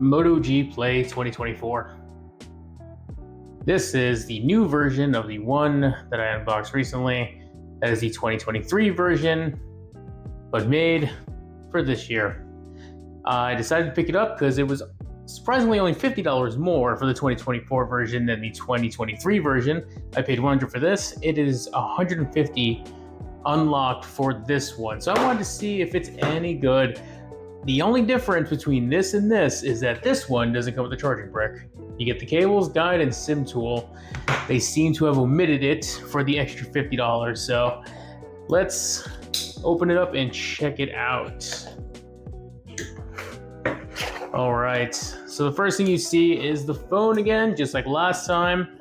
Moto G Play 2024. This is the new version of the one that I unboxed recently. That is the 2023 version, but made for this year. I decided to pick it up because it was surprisingly only $50 more for the 2024 version than the 2023 version. I paid $100 for this. It is $150 unlocked for this one. So I wanted to see if it's any good. The only difference between this and this is that this one doesn't come with a charging brick. You get the cables, guide, and SIM tool. They seem to have omitted it for the extra $50. So let's open it up and check it out. All right, so the first thing you see is the phone again, just like last time.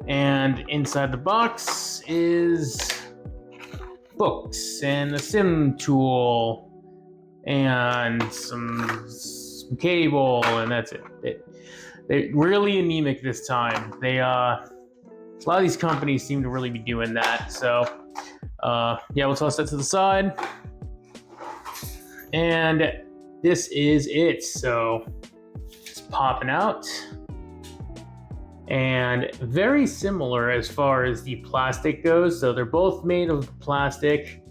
And inside the box is books and a SIM tool and some cable, and that's it. They're really anemic this time. A lot of these companies seem to really be doing that. So yeah, we'll toss that to the side. And this is it. So it's popping out. And very similar as far as the plastic goes. So they're both made of plastic.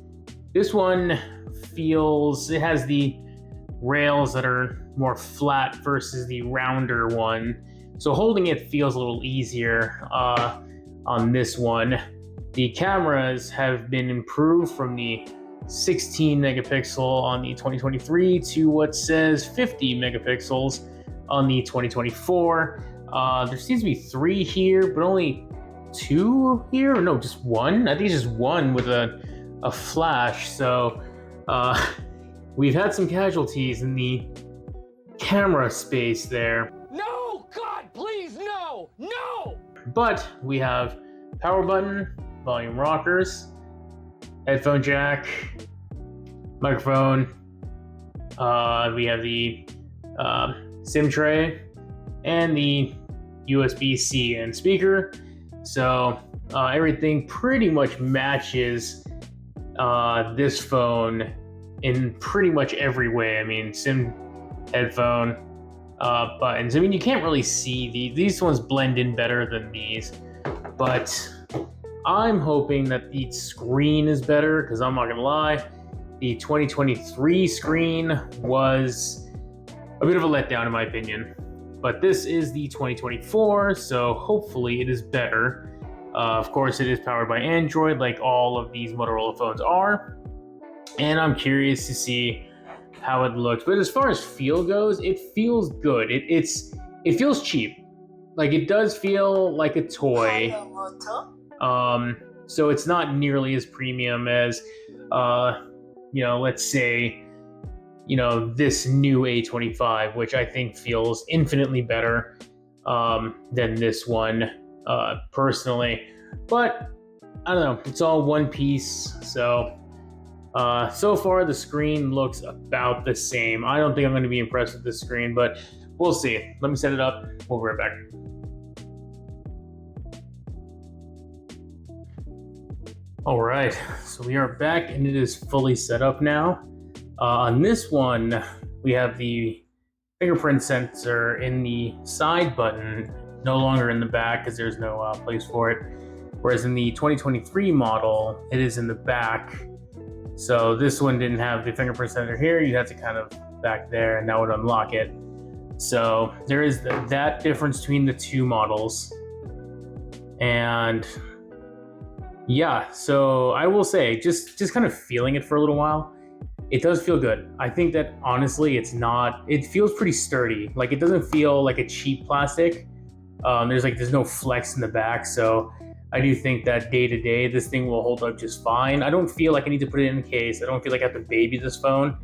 This one it has the rails that are more flat versus the rounder one. So holding it feels a little easier on this one. The cameras have been improved from the 16 megapixel on the 2023 to what says 50 megapixels on the 2024. There seems to be 3 here, but only 2 here. Or no, just 1. I think it's just 1 with a flash. So we've had some casualties in the camera space there. No, God, please, no, no! But we have power button, volume rockers, headphone jack, microphone. We have the SIM tray and the USB-C and speaker. So everything pretty much matches this phone in pretty much every way. I mean, SIM, headphone, buttons. I mean, you can't really see these ones blend in better than these, but I'm hoping that the screen is better, because I'm not gonna lie, the 2023 screen was a bit of a letdown in my opinion. But this is the 2024, so hopefully it is better. Of course, it is powered by Android, like all of these Motorola phones are. And I'm curious to see how it looks. But as far as feel goes, it feels good. It feels cheap. Like, it does feel like a toy. So it's not nearly as premium as, let's say, this new A25, which I think feels infinitely better than this one, personally. But I don't know, it's all one piece. So so far the screen looks about the same. I don't think I'm going to be impressed with this screen, but we'll see. Let me set it up. We'll be right back. All right, so we are back and it is fully set up now. On this one, we have the fingerprint sensor in the side button, no longer in the back because there's no place for it. Whereas in the 2023 model, it is in the back. So this one didn't have the fingerprint sensor here. You had to kind of back there, and that would unlock it. So there is that difference between the two models. And yeah, so I will say, just kind of feeling it for a little while, it does feel good. I think that honestly, it feels pretty sturdy. Like, it doesn't feel like a cheap plastic. There's no flex in the back. So I do think that day to day, this thing will hold up just fine. I don't feel like I need to put it in a case. I don't feel like I have to baby this phone.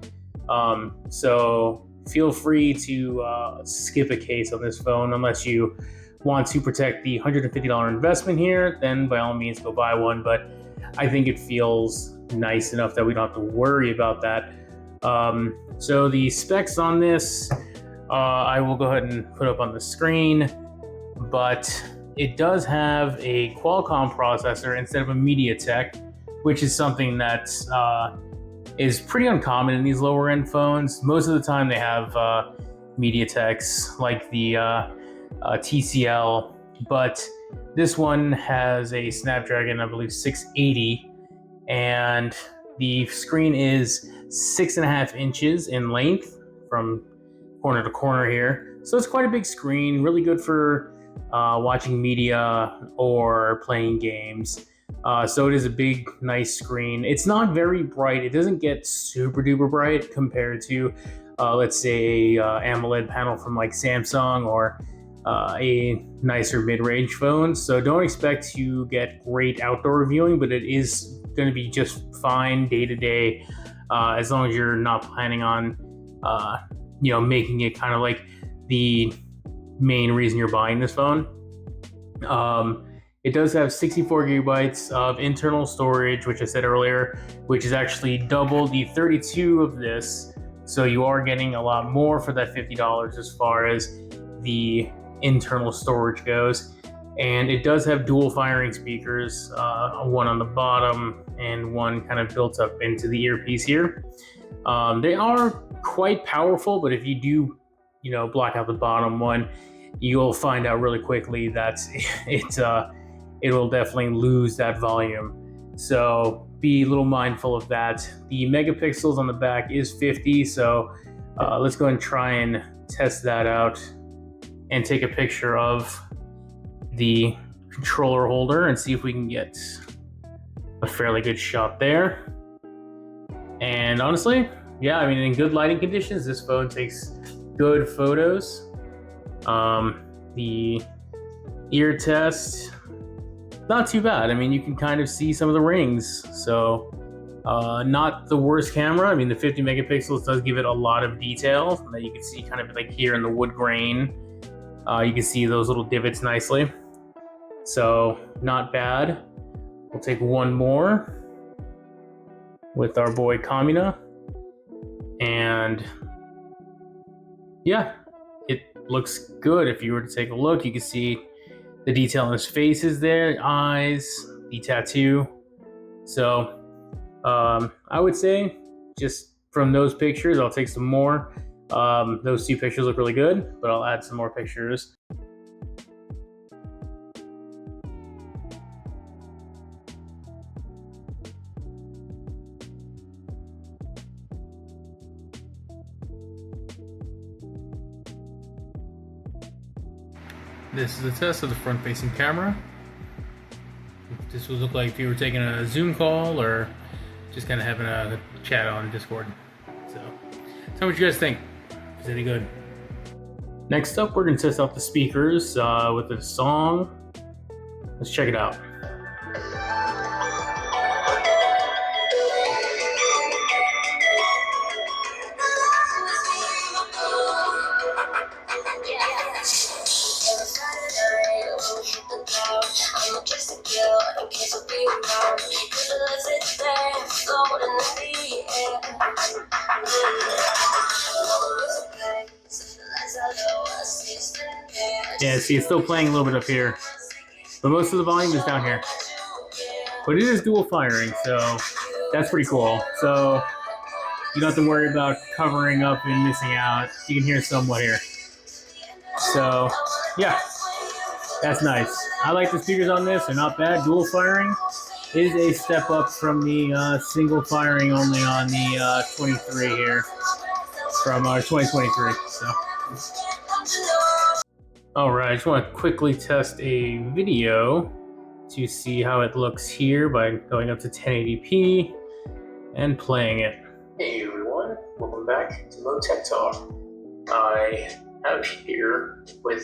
So feel free to skip a case on this phone unless you want to protect the $150 investment here, then by all means go buy one. But I think it feels nice enough that we don't have to worry about that. So the specs on this, I will go ahead and put up on the screen, but it does have a Qualcomm processor instead of a MediaTek, which is something that is pretty uncommon in these lower end phones. Most of the time they have MediaTeks like the TCL, but this one has a Snapdragon, I believe 680, and the screen is 6.5 inches in length from corner to corner here. So it's quite a big screen, really good for watching media or playing games. So it is a big, nice screen. It's not very bright. It doesn't get super duper bright compared to, let's say, AMOLED panel from like Samsung or a nicer mid-range phone. So don't expect to get great outdoor viewing, but it is going to be just fine day to day, as long as you're not planning on, making it kind of like the main reason you're buying this phone. It does have 64 gigabytes of internal storage, which I said earlier, which is actually double the 32 of this. So you are getting a lot more for that $50 as far as the internal storage goes. And it does have dual firing speakers, one on the bottom and one kind of built up into the earpiece here. They are quite powerful, but if you do, block out the bottom one, you'll find out really quickly that it will definitely lose that volume. So be a little mindful of that. The megapixels on the back is 50, so let's go and try and test that out and take a picture of the controller holder and see if we can get a fairly good shot there. And honestly, yeah, I mean, in good lighting conditions, this phone takes good photos. The ear test, not too bad. I mean, you can kind of see some of the rings, so not the worst camera. I mean, the 50 megapixels does give it a lot of detail that you can see kind of like here in the wood grain. You can see those little divots nicely, so not bad. We'll take one more with our boy Kamina, and yeah, it looks good. If you were to take a look, you can see the detail in his face is there, eyes, the tattoo. So I would say just from those pictures, I'll take some more. Those two pictures look really good, but I'll add some more pictures. This is a test of the front-facing camera. This would look like if you were taking a Zoom call or just kind of having a chat on Discord. So, tell me what you guys think. Is it any good? Next up, we're going to test out the speakers with a song. Let's check it out. Yeah, see, it's still playing a little bit up here, but most of the volume is down here. But it is dual firing, so that's pretty cool. So you don't have to worry about covering up and missing out. You can hear somewhat here. So yeah, that's nice. I like the speakers on this. They're not bad. Dual firing is a step up from the single firing only on the 23 here from our 2023. So. Alright, I just want to quickly test a video to see how it looks here by going up to 1080p and playing it. Hey everyone, welcome back to Mo Tech Talk. I have here with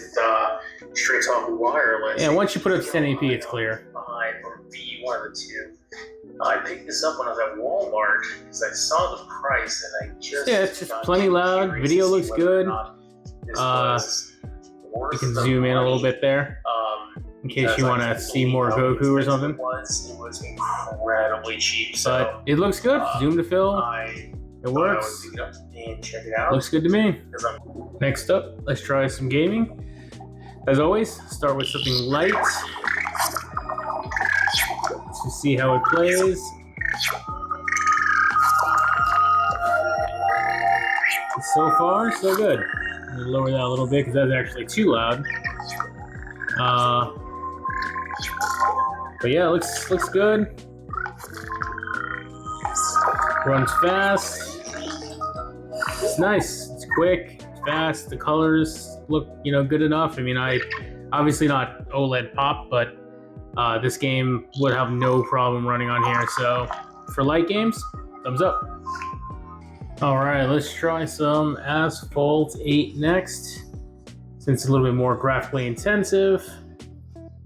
Straight Talk Wireless. Yeah, once you put it up to 1080p, it's clear. Or V, one of the two. I picked this up when I was at Walmart because I saw the price and I just... Yeah, it's just plenty loud. Video looks good. You can zoom in a little bit there, in case you want to see more Goku or something. It was incredibly cheap, but it looks good. Zoom to fill. It works. And check it out. Looks good to me. Next up, let's try some gaming. As always, start with something light to see how it plays. So far, so good. Lower that a little bit because that's actually too loud. But yeah, looks good. Runs fast. It's nice. It's quick. It's fast. The colors look, good enough. I mean, I obviously not OLED pop, but this game would have no problem running on here. So for light games, thumbs up. All right, let's try some Asphalt 8 next. Since it's a little bit more graphically intensive,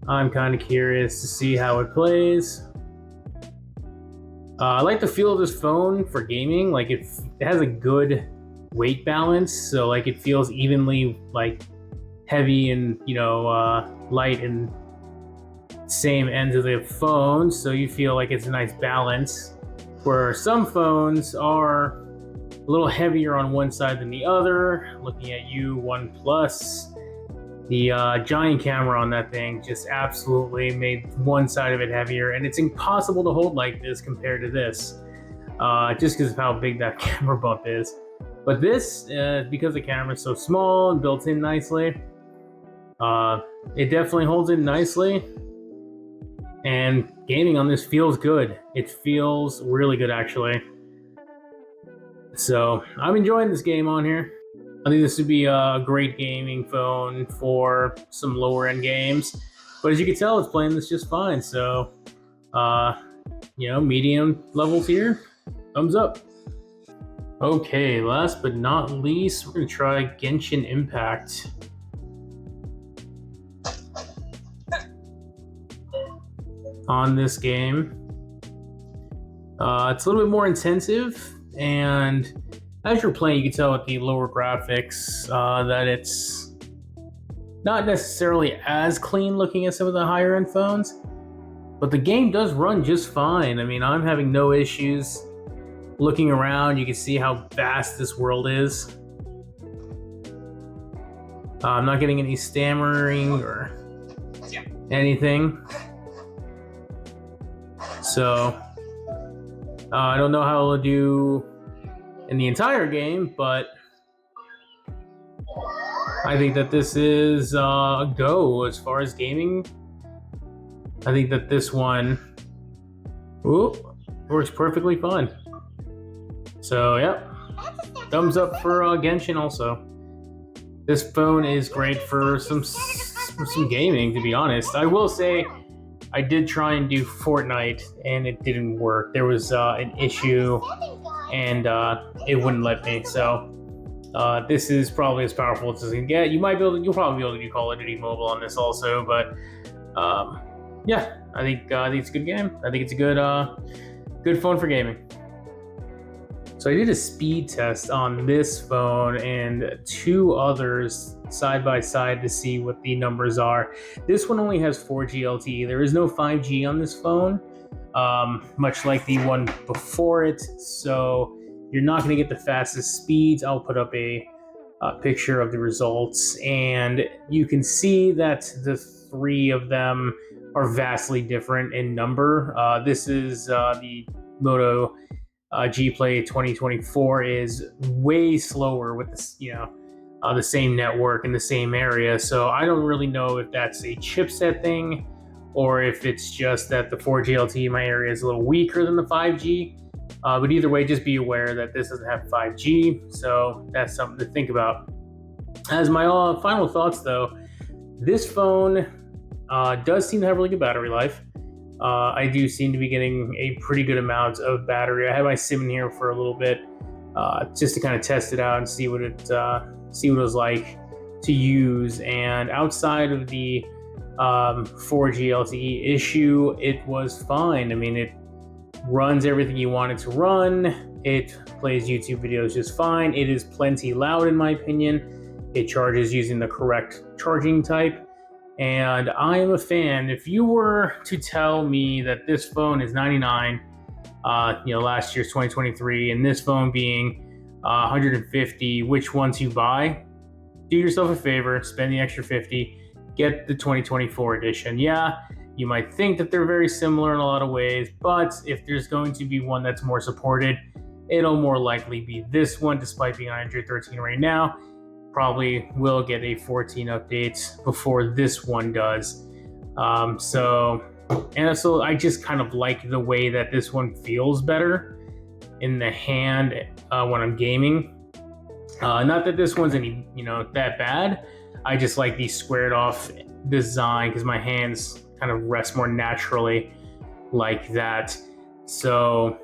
I'm kind of curious to see how it plays. I like the feel of this phone for gaming. Like it has a good weight balance, so like it feels evenly like heavy and light and same ends of the phone, so you feel like it's a nice balance. Where some phones are a little heavier on one side than the other. Looking at you, OnePlus, the giant camera on that thing just absolutely made one side of it heavier, and it's impossible to hold like this compared to this, just because of how big that camera bump is. But this, because the camera's so small and built in nicely, it definitely holds in nicely. And gaming on this feels good. It feels really good, actually. So I'm enjoying this game on here. I think this would be a great gaming phone for some lower end games. But as you can tell, it's playing this just fine. So, medium levels here. Thumbs up. Okay, last but not least, we're going to try Genshin Impact. On this game. It's a little bit more intensive, and as you're playing, you can tell with the lower graphics that it's not necessarily as clean looking as some of the higher end phones, but the game does run just fine. I mean, I'm having no issues looking around. You can see how vast this world is. I'm not getting any stammering or anything. So, I don't know how it'll do in the entire game, but I think that this is a go as far as gaming. I think that this one works perfectly fine. So, yep. Thumbs up for Genshin also. This phone is great for some gaming, to be honest. I will say, I did try and do Fortnite, and it didn't work. There was an issue, and it wouldn't let me. So this is probably as powerful as it's gonna get. You'll probably be able to do Call of Duty Mobile on this also. But yeah, I think it's a good game. I think it's a good phone for gaming. So I did a speed test on this phone and two others side by side to see what the numbers are. This one only has 4G LTE. There is no 5G on this phone, much like the one before it. So you're not going to get the fastest speeds. I'll put up a picture of the results, and you can see that the three of them are vastly different in number. This is the Moto G Play 2024 is way slower with this, the same network in the same area. So I don't really know if that's a chipset thing or if it's just that the 4G LTE in my area is a little weaker than the 5G. But either way, just be aware that this doesn't have 5G. So that's something to think about. As my final thoughts, though, this phone does seem to have really good battery life. I do seem to be getting a pretty good amount of battery. I had my SIM in here for a little bit, just to kind of test it out and see what it was like to use. And outside of the 4G LTE issue, it was fine. I mean, it runs everything you want it to run. It plays YouTube videos just fine. It is plenty loud, in my opinion. It charges using the correct charging type. And I am a fan. If you were to tell me that this phone is $99, last year's 2023, and this phone being $150, which one to buy? Do yourself a favor, spend the extra $50, get the 2024 edition. Yeah, you might think that they're very similar in a lot of ways, but if there's going to be one that's more supported, it'll more likely be this one, despite being $113 right now. probably will get a 14 update before this one does. And so I just kind of like the way that this one feels better in the hand when I'm gaming. Not that this one's any, that bad. I just like the squared off design because my hands kind of rest more naturally like that. So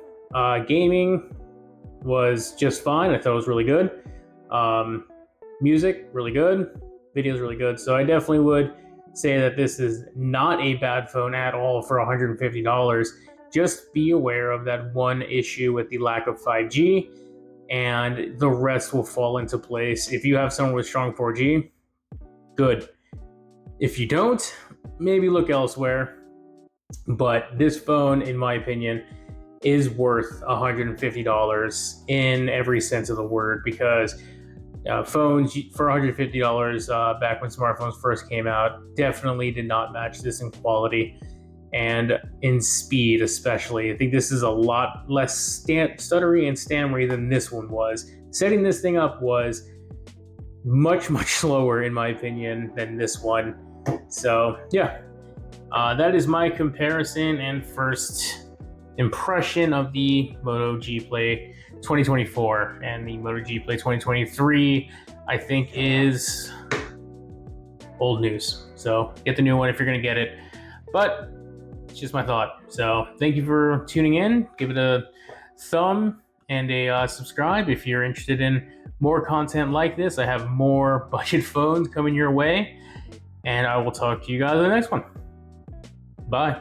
gaming was just fine. I thought it was really good. Music, really good. Videos, really good. So I definitely would say that this is not a bad phone at all for $150. Just be aware of that one issue with the lack of 5G, and the rest will fall into place. If you have someone with strong 4G, good. If you don't, maybe look elsewhere. But this phone, in my opinion, is worth $150 in every sense of the word, because phones for $150 back when smartphones first came out definitely did not match this in quality and in speed especially. I think this is a lot less stuttery and stammery than this one was. Setting this thing up was much slower in my opinion than this one. So yeah, that is my comparison and first impression of the Moto G Play 2024. And the Moto G Play 2023 I think is old news, so get the new one if you're gonna get it. But it's just my thought. So thank you for tuning in. Give it a thumb and a subscribe if you're interested in more content like this. I have more budget phones coming your way, and I will talk to you guys in the next one. Bye.